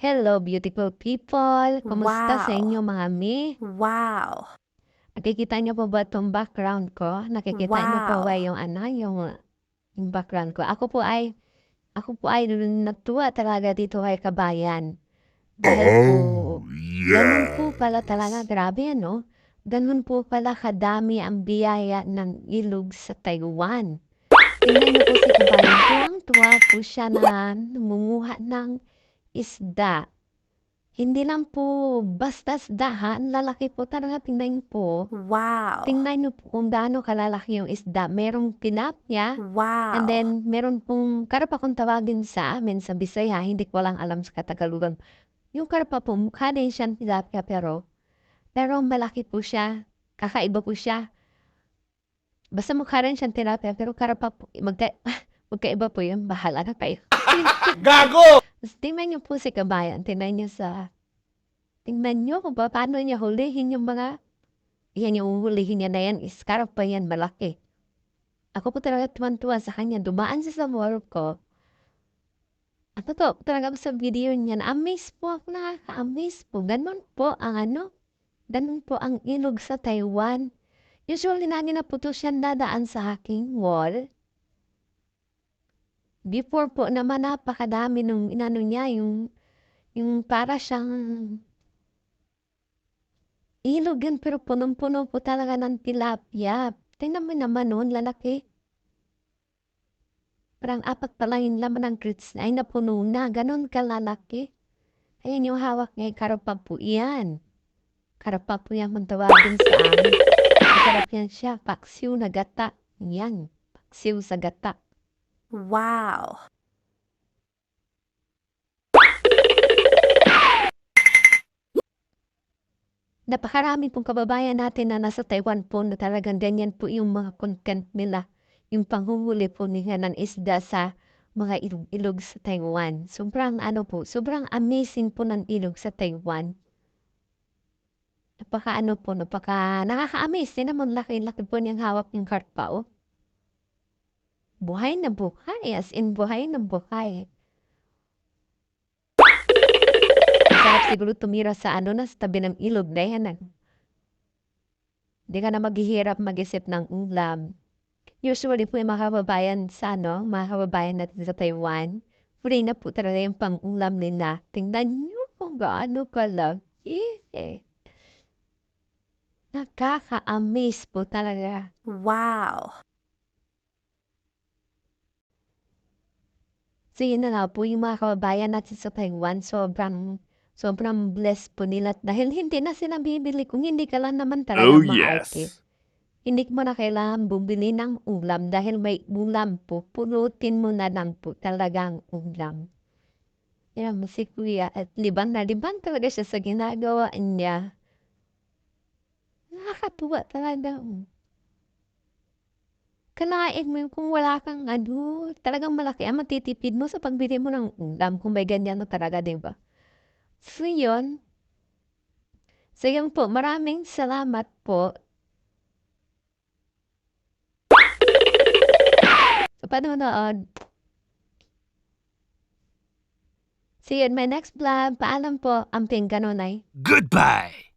Hello, beautiful people! Kumusta sa Wow. inyo mga mi? Wow. Nakikita niyo po ba itong background ko? Nakikita niyo po ba Wow. yung background ko? Ako po ay natuwa talaga dito kay Kabayan. Dahil po, Oh, ganun po pala talaga, yes. grabe ano? Ganun po pala kadami ang biyaya ng ilog sa Taiwan. Tingnan niyo po si Kabayan, tuwang-tuwa po siya na namunguha ng isda. Hindi lang po basta isda ha, ang lalaki po talaga tingnan niyo po. Wow. Tingnan niyo po kung gaano kalalaki yung isda. Merong tilapia, and Wow. then meron pong karpa kung tawagin sa amin sa Bisaya, hindi ko lang alam sa Katagalugan. Yung karpa po, mukha din siyang tilapia pero malaki po siya. Kakaiba po siya. Basta mukha rin siyang tilapia pero karpa po, magkaiba po yun. Bahala na kayo. Gago! Tapos tingnan niyo po si Kabayan. Tingnan niyo kung paano niya hulihin yung mga, yan yung hulihin niya na yan, is karpa yan, malaki. Ako po talaga tuwan-tuwa sa kanya. Dumaan siya sa wall ko. At totoo, talaga sa video niya, na-amaze po ako, nakaka-amaze po. Ganun po ang ilog sa Taiwan. Usually, lagi na po to siya dadaan sa aking wall. Before po naman, napakadami nung inano niya, yung para siyang ilog yan, pero punong-puno po talaga ng tilapia. Tingnan mo naman noon, lalaki. Parang apat pa lang yung laman ng grits na ay napuno na. Ganon kalalaki. Ayan yung hawak niya, karapa po yan. Karapa po yan kung tawagin sa amin. Masarap yan siya, paksiw na gata. Yan, paksiw sa gata. Wow. Napakarami pong kababayan natin na nasa Taiwan po na talagang ganyan po yung mga content nila. Yung panghuli po nila ng isda sa mga ilog sa Taiwan. Sobrang amazing po ng ilog sa Taiwan. Napaka nakaka-amaze. Tingnan mo, laki-laki po niyang hawak yung karpa, oh. Buhay na buhay, as in buhay na buhay. Masarap siguro tumira sa sa tabi ng ilog na yan. Hindi ka na maghihirap mag-isip ng ulam. Usually po yung mga kababayan mga kababayan natin sa Taiwan, free na po talaga yung pang-ulam nila. Tingnan niyo kung gaano kalaki. Nakaka-amaze po talaga. Wow. So yun na nga po yung mga kababayan natin sa Taiwan, sobrang blessed po nila dahil hindi na sila bibili kung hindi ka lang naman talaga Oh, maarte. yes. Hindi mo na kailangan bumili ng ulam dahil may ulam po. Pulutin mo na lang po talagang ulam. Yan mo si Kuya at libang na libang talaga siya sa ginagawa niya. Nakakatuwa talaga. Kalain mo yung kung wala kang talagang malaki ang matitipid mo sa pagbili mo ng ulam kung may ganyan na talaga, di ba? So yun. So yun po, maraming salamat po. Sa panonood. See you in my next vlog. Paalam po, ang Ping Kanonay. Goodbye!